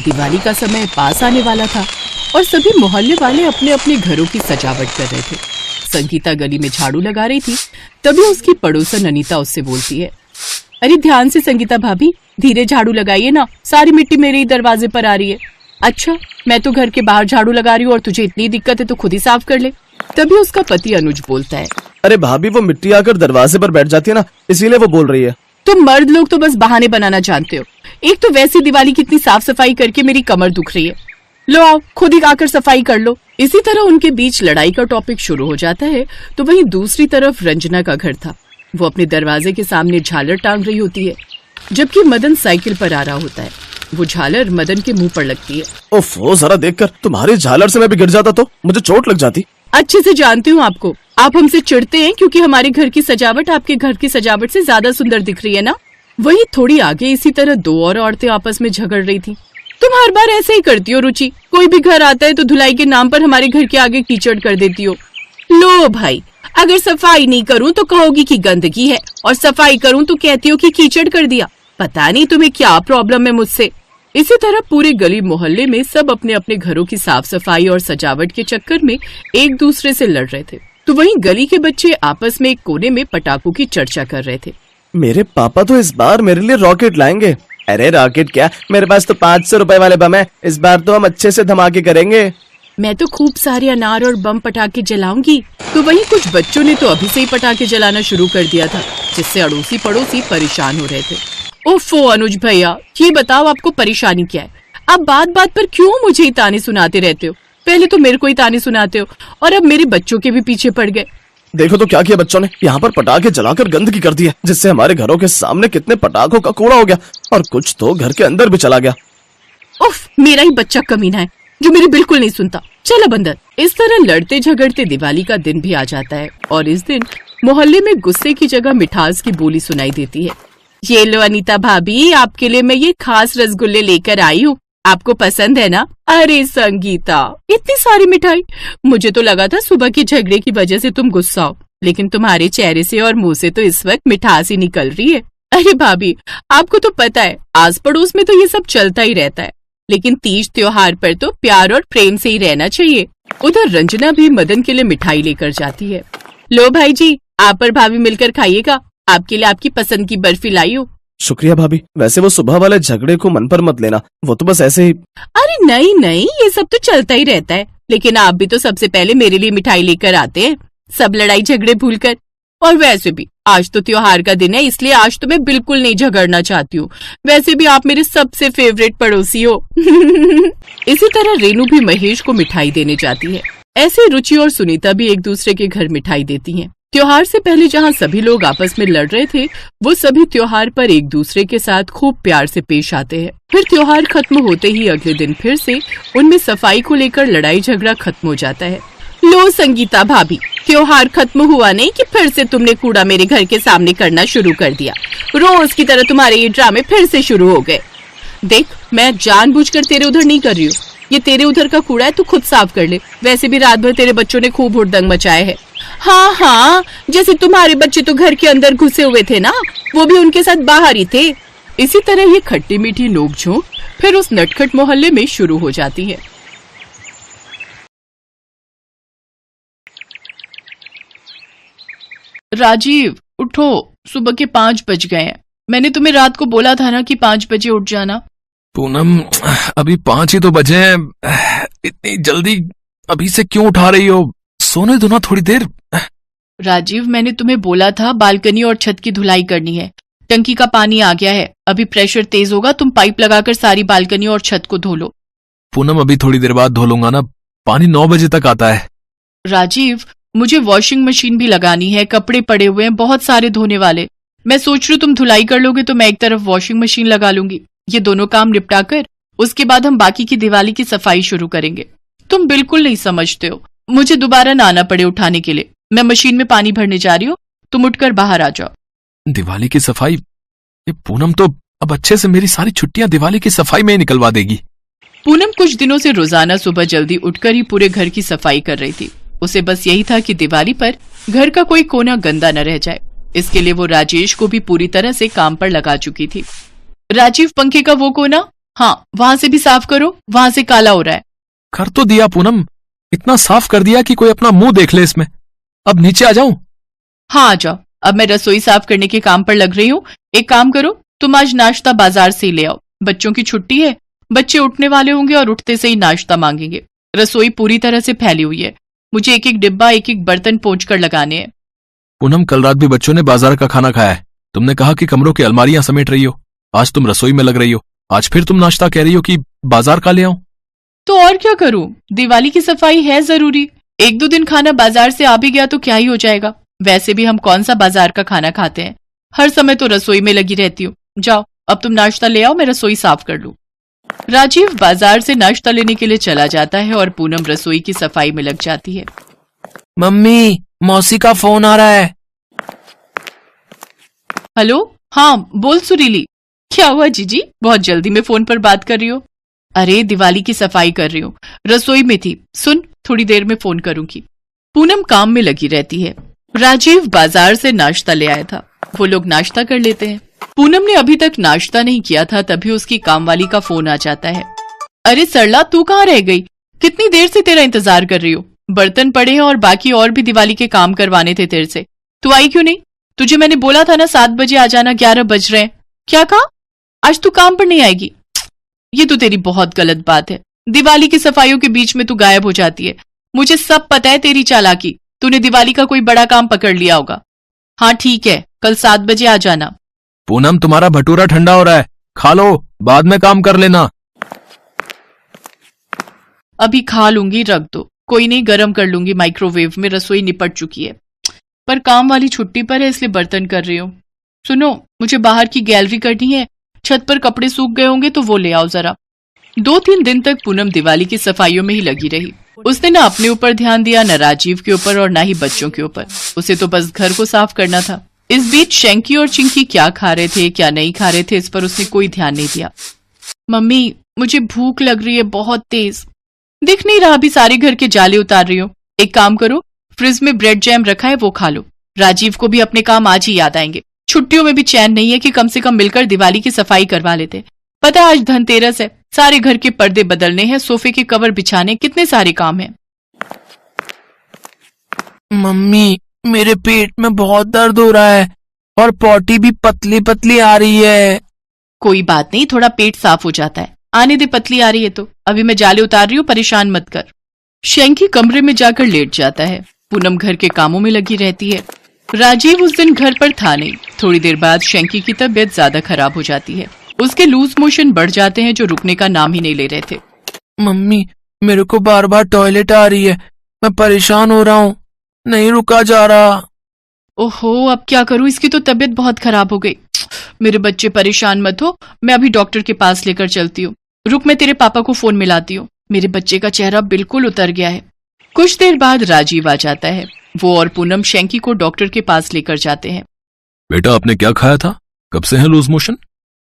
दिवाली का समय पास आने वाला था और सभी मोहल्ले वाले अपने अपने घरों की सजावट कर रहे थे। संगीता गली में झाड़ू लगा रही थी, तभी उसकी पड़ोसन अनीता उससे बोलती है, अरे ध्यान से संगीता भाभी, धीरे झाड़ू लगाइए ना, सारी मिट्टी मेरे ही दरवाजे पर आ रही है। अच्छा, मैं तो घर के बाहर झाड़ू लगा रही हूँ और तुझे इतनी दिक्कत है तो खुद ही साफ कर ले। तभी उसका पति अनुज बोलता है, अरे भाभी, वो मिट्टी आकर दरवाजे पर बैठ जाती है ना, इसीलिए वो बोल रही है। तुम मर्द लोग तो बस बहाने बनाना जानते हो। एक तो वैसी दिवाली की इतनी साफ सफाई करके मेरी कमर दुख रही है, लो आओ खुद ही आकर सफाई कर लो। इसी तरह उनके बीच लड़ाई का टॉपिक शुरू हो जाता है। तो वहीं दूसरी तरफ रंजना का घर था। वो अपने दरवाजे के सामने झालर टांग रही होती है, जबकि मदन साइकिल पर आ रहा होता है। वो झालर मदन के मुंह पर लगती है। ओफो, जरा देखकर, तुम्हारी झालर से मैं भी गिर जाता तो मुझे चोट लग जाती। अच्छे से जानती हूँ आपको, आप हमसे चिढ़ते हैं क्योंकि हमारे घर की सजावट आपके घर की सजावट से ज्यादा सुंदर दिख रही है ना। वहीं थोड़ी आगे इसी तरह दो और औरतें आपस में झगड़ रही थी। तुम हर बार ऐसे ही करती हो रुचि, कोई भी घर आता है तो धुलाई के नाम पर हमारे घर के आगे कीचड़ कर देती हो। लो भाई, अगर सफाई नहीं करूँ तो कहोगी कि गंदगी है, और सफाई करूँ तो कहती हो कि कीचड़ कर दिया। पता नहीं तुम्हें क्या प्रॉब्लम है मुझसे। इसी तरह पूरे गली मोहल्ले में सब अपने अपने घरों की साफ सफाई और सजावट के चक्कर में एक दूसरे से लड़ रहे थे। तो वहीं गली के बच्चे आपस में एक कोने में पटाखों की चर्चा कर रहे थे। मेरे पापा तो इस बार मेरे लिए रॉकेट लाएंगे। अरे रॉकेट क्या, मेरे पास तो 500 रुपए वाले बम है। इस बार तो हम अच्छे से धमाके करेंगे। मैं तो खूब सारे अनार और बम पटाखे जलाऊंगी। तो वहीं कुछ बच्चों ने तो अभी से ही पटाखे जलाना शुरू कर दिया था, जिससे अड़ोसी पड़ोसी परेशान हो रहे थे। ओफो अनुज भैया, ये बताओ आपको परेशानी क्या है? आप बात बात पर क्यों मुझे ही ताने सुनाते रहते हो? पहले तो मेरे को ही ताने सुनाते हो और अब मेरे बच्चों के भी पीछे पड़ गए। देखो तो क्या किया बच्चों ने, यहाँ पर पटाखे जलाकर गंदगी कर दी है, जिससे हमारे घरों के सामने कितने पटाखों का कूड़ा हो गया और कुछ तो घर के अंदर भी चला गया। उफ, मेरा ही बच्चा कमीना है जो मेरी बिल्कुल नहीं सुनता। चलो बंदर। इस तरह लड़ते झगड़ते दिवाली का दिन भी आ जाता है और इस दिन मोहल्ले में गुस्से की जगह मिठास की बोली सुनाई देती है। ये लो अनीता भाभी, आपके लिए मैं ये खास रसगुल्ले लेकर आई हूँ, आपको पसंद है ना? अरे संगीता, इतनी सारी मिठाई! मुझे तो लगा था सुबह के झगड़े की वजह से तुम गुस्सा हो, लेकिन तुम्हारे चेहरे से और मुंह से तो इस वक्त मिठास ही निकल रही है। अरे भाभी, आपको तो पता है आस पड़ोस में तो ये सब चलता ही रहता है, लेकिन तीज त्योहार पर तो प्यार और प्रेम से ही रहना चाहिए। उधर रंजना भी मदन के लिए मिठाई लेकर जाती है। लो भाई जी, आप और भाभी मिलकर खाइएगा, आपके लिए आपकी पसंद की बर्फी लाई हूँ। शुक्रिया भाभी। वैसे वो सुबह वाले झगड़े को मन पर मत लेना, वो तो बस ऐसे ही। अरे नहीं नहीं, ये सब तो चलता ही रहता है, लेकिन आप भी तो सबसे पहले मेरे लिए मिठाई लेकर आते हैं, सब लड़ाई झगड़े भूलकर। और वैसे भी आज तो त्योहार का दिन है, इसलिए आज तो मैं बिल्कुल नहीं झगड़ना चाहती हूँ। वैसे भी आप मेरे सबसे फेवरेट पड़ोसी हो। इसी तरह रेनू भी महेश को मिठाई देने जाती है। ऐसे रुचि और सुनीता भी एक दूसरे के घर मिठाई देती हैं। त्योहार से पहले जहाँ सभी लोग आपस में लड़ रहे थे, वो सभी त्योहार पर एक दूसरे के साथ खूब प्यार से पेश आते हैं। फिर त्योहार खत्म होते ही अगले दिन फिर से उनमें सफाई को लेकर लड़ाई झगड़ा खत्म हो जाता है। लो संगीता भाभी, त्योहार खत्म हुआ नहीं कि फिर से तुमने कूड़ा मेरे घर के सामने करना शुरू कर दिया। रोज की तरह तुम्हारे ये ड्रामे फिर से शुरू हो गए। देख, मैं जानबूझकर तेरे उधर नहीं कर रही हूँ, ये तेरे उधर का कूड़ा है, तू खुद साफ कर ले। वैसे भी रात भर तेरे बच्चों ने खूब हुड़दंग मचाए है। हाँ हाँ, जैसे तुम्हारे बच्चे तो घर के अंदर घुसे हुए थे ना, वो भी उनके साथ बाहर ही थे। इसी तरह ये खट्टी मीठी नोकझोंक फिर उस नटखट मोहल्ले में शुरू हो जाती है। राजीव उठो, सुबह के 5 बज गए हैं। मैंने तुम्हें रात को बोला था ना कि 5 बजे उठ जाना। पूनम, अभी 5 ही तो बजे हैं, इतनी जल्दी अभी से क्यों उठा रही हो? सोने दो ना थोड़ी देर। राजीव, मैंने तुम्हें बोला था बालकनी और छत की धुलाई करनी है। टंकी का पानी आ गया है, अभी प्रेशर तेज होगा, तुम पाइप लगाकर सारी बालकनी और छत को धो लो। पूनम, अभी थोड़ी देर बाद धो लूंगा ना, पानी 9 बजे तक आता है। राजीव, मुझे वॉशिंग मशीन भी लगानी है, कपड़े पड़े हुए हैं बहुत सारे धोने वाले। मैं सोच रही हूँ तुम धुलाई कर लोगे तो मैं एक तरफ वॉशिंग मशीन लगा लूंगी। ये दोनों काम निपटा कर उसके बाद हम बाकी की दिवाली की सफाई शुरू करेंगे। तुम बिल्कुल नहीं समझते हो, मुझे दोबारा ना आना पड़े उठाने के लिए। मैं मशीन में पानी भरने जा रही हूँ, तुम उठकर बाहर आ जाओ। दिवाली की सफाई? ये पूनम तो अब अच्छे से मेरी सारी छुट्टियां दिवाली की सफाई में ही निकलवा देगी। पूनम कुछ दिनों से रोजाना सुबह जल्दी उठकर ही पूरे घर की सफाई कर रही थी। उसे बस यही था कि दिवाली पर घर का कोई कोना गंदा न रह जाए। इसके लिए वो राजेश को भी पूरी तरह से काम पर लगा चुकी थी। राजीव, पंखे का वो कोना हाँ, वहां से भी साफ करो, वहां से काला हो रहा है। कर तो दिया पूनम, इतना साफ कर दिया कि कोई अपना मुंह देख ले इसमें। अब नीचे आ जाऊं? हाँ, आ जाओ। अब मैं रसोई साफ करने के काम पर लग रही हूँ। एक काम करो, तुम आज नाश्ता बाजार से ही ले आओ। बच्चों की छुट्टी है, बच्चे उठने वाले होंगे और उठते से ही नाश्ता मांगेंगे। रसोई पूरी तरह से फैली हुई है, मुझे एक एक डिब्बा, एक एक बर्तन पोंछ कर लगाने हैं। पूनम, कल रात भी बच्चों ने बाजार का खाना खाया है। तुमने कहा कि कमरों की अलमारियां समेट रही हो, आज तुम रसोई में लग रही हो। आज फिर तुम नाश्ता कह रही हो कि बाजार का ले आऊं? तो और क्या करूं, दिवाली की सफाई है जरूरी। एक दो दिन खाना बाजार से आ भी गया तो क्या ही हो जाएगा। वैसे भी हम कौन सा बाजार का खाना खाते हैं, हर समय तो रसोई में लगी रहती हूँ। जाओ, अब तुम नाश्ता ले आओ, मैं रसोई साफ कर लूं। राजीव बाजार से नाश्ता लेने के लिए चला जाता है और पूनम रसोई की सफाई में लग जाती है। मम्मी, मौसी का फोन आ रहा है। हेलो, हाँ बोल सुरीली। क्या हुआ जीजी, बहुत जल्दी में फोन पर बात कर रही हो? अरे दिवाली की सफाई कर रही हूँ, रसोई में थी। सुन, थोड़ी देर में फोन करूंगी। पूनम काम में लगी रहती है। राजीव बाजार से नाश्ता ले आया था, वो लोग नाश्ता कर लेते हैं। पूनम ने अभी तक नाश्ता नहीं किया था, तभी उसकी कामवाली का फोन आ जाता है। अरे सरला, तू कहाँ रह गई? कितनी देर से तेरा इंतजार कर रही हूँ। बर्तन पड़े हैं और बाकी और भी दिवाली के काम करवाने थे तेरे से। तू आई क्यों नहीं? तुझे मैंने बोला था ना 7 बजे आ जाना, 11 बज रहे हैं। क्या कहा? आज तू काम पर नहीं आएगी? ये तो तेरी बहुत गलत बात है। दिवाली की सफाइयों के बीच में तू गायब हो जाती है। मुझे सब पता है तेरी चालाकी। तूने दिवाली का कोई बड़ा काम पकड़ लिया होगा। हाँ ठीक है, कल 7 बजे आ जाना। पूनम, तुम्हारा भटूरा ठंडा हो रहा है, खा लो, बाद में काम कर लेना। अभी खा लूंगी, रख दो। कोई नहीं, गर्म कर लूंगी माइक्रोवेव में, रसोई निपट चुकी है। पर काम वाली छुट्टी पर है, इसलिए बर्तन कर रही हूँ। सुनो, मुझे बाहर की गैलरी करनी है, छत पर कपड़े सूख गए होंगे तो वो ले आओ जरा। 2-3 दिन तक पूनम दिवाली की सफाइयों में ही लगी रही। उसने ना अपने ऊपर ध्यान दिया, न राजीव के ऊपर और ना ही बच्चों के ऊपर। उसे तो बस घर को साफ करना था। इस बीच शैंकी और चिंकी क्या खा रहे थे, क्या नहीं खा रहे थे, इस पर उसने कोई ध्यान नहीं दिया। मम्मी, मुझे भूख लग रही है बहुत तेज। दिख नहीं रहा अभी सारे घर के जाले उतार रही हो। एक काम करो, फ्रिज में ब्रेड जैम रखा है, वो खा लो। राजीव को भी अपने काम आज ही याद आएंगे। छुट्टियों में भी चैन नहीं है कि कम से कम मिलकर दिवाली की सफाई करवा लेते। पता है आज धनतेरस है, सारे घर के पर्दे बदलने हैं, सोफे के कवर बिछाने, कितने सारे काम हैं। मम्मी, मेरे पेट में बहुत दर्द हो रहा है और पॉटी भी पतली पतली आ रही है। कोई बात नहीं, थोड़ा पेट साफ हो जाता है। आने दे, पतली आ रही है तो। अभी मैं जाले उतार रही हूँ, परेशान मत कर। शैंकी कमरे में जाकर लेट जाता है। पूनम घर के कामों में लगी रहती है। राजीव उस दिन घर पर था नहीं। थोड़ी देर बाद शैंकी की तबीयत ज्यादा खराब हो जाती है। उसके लूज मोशन बढ़ जाते हैं जो रुकने का नाम ही नहीं ले रहे थे। मम्मी, मेरे को बार बार टॉयलेट आ रही है, मैं परेशान हो रहा हूँ, नहीं रुका जा रहा। ओहो, अब क्या करूं, इसकी तो तबीयत बहुत खराब हो गई। मेरे बच्चे परेशान मत हो, मैं अभी डॉक्टर के पास लेकर चलती हूँ। रुक, मैं तेरे पापा को फोन मिलाती हूँ। मेरे बच्चे का चेहरा बिल्कुल उतर गया है। कुछ देर बाद राजीव आ जाता है। वो और पूनम शैंकी को डॉक्टर के पास लेकर जाते हैं। बेटा, आपने क्या खाया था? कब से है लूज मोशन?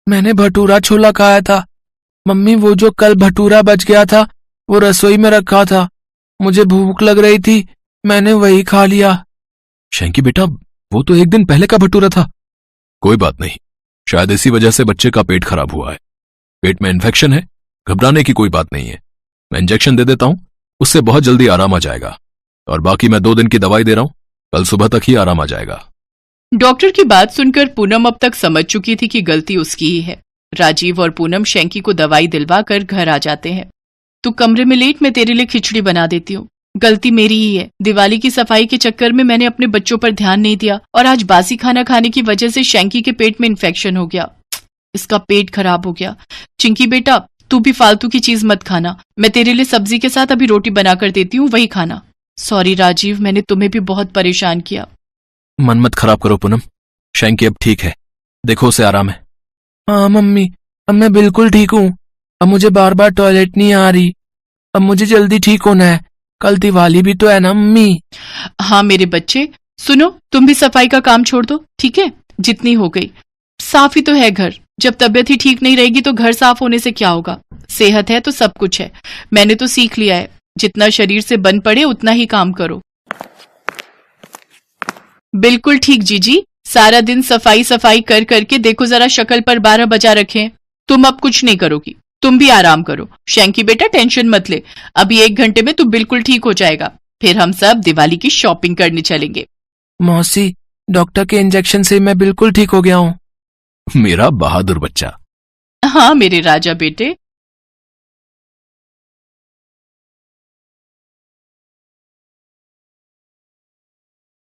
मैंने भटूरा छोला खाया था। मम्मी, वो जो कल भटूरा बच गया था वो रसोई में रखा था, मुझे भूख लग रही थी, मैंने वही खा लिया। शैंकी बेटा, वो तो 1 दिन पहले का भटूरा था। कोई बात नहीं, शायद इसी वजह से बच्चे का पेट खराब हुआ है। पेट में इन्फेक्शन है, घबराने की कोई बात नहीं है। मैं इंजेक्शन दे देता हूं, उससे बहुत जल्दी आराम आ जाएगा। और बाकी मैं 2 दिन की दवाई दे रहा हूं, कल सुबह तक ही आराम आ जाएगा। डॉक्टर की बात सुनकर पूनम अब तक समझ चुकी थी कि गलती उसकी ही है। राजीव और पूनम शैंकी को दवाई दिलवा कर घर आ जाते हैं। तू कमरे में लेट, मैं तेरे लिए खिचड़ी बना देती हूँ। गलती मेरी ही है। दिवाली की सफाई के चक्कर में मैंने अपने बच्चों पर ध्यान नहीं दिया और आज बासी खाना खाने की वजह से शैंकी के पेट में इन्फेक्शन हो गया। इसका पेट खराब हो गया। चिंकी बेटा, तू भी फालतू की चीज मत खाना। मैं तेरे लिए सब्जी के साथ अभी रोटी बनाकर देती हूँ, वही खाना। सॉरी राजीव, मैंने तुम्हें भी बहुत परेशान किया। मन मत खराब करो पूनम, शैंकी अब ठीक है, देखो उसे आराम है। हाँ मम्मी, अब मैं बिल्कुल ठीक हूँ। अब मुझे बार बार टॉयलेट नहीं आ रही। अब मुझे जल्दी ठीक होना है, कल दिवाली भी तो है ना मम्मी। हाँ मेरे बच्चे, सुनो, तुम भी सफाई का काम छोड़ दो, ठीक है? जितनी हो गई, साफ ही तो है घर। जब तबीयत ही ठीक नहीं रहेगी तो घर साफ होने से क्या होगा? सेहत है तो सब कुछ है। मैंने तो सीख लिया है, जितना शरीर से बन पड़े उतना ही काम करो। बिल्कुल ठीक जीजी, सारा दिन सफाई सफाई कर करके देखो जरा शक्ल पर 12 बजा रखे। तुम अब कुछ नहीं करोगी, तुम भी आराम करो। शैंकी बेटा टेंशन मत ले, अभी 1 घंटे में तू बिल्कुल ठीक हो जाएगा। फिर हम सब दिवाली की शॉपिंग करने चलेंगे। मौसी, डॉक्टर के इंजेक्शन से मैं बिल्कुल ठीक हो गया हूँ। मेरा बहादुर बच्चा। हाँ मेरे राजा बेटे,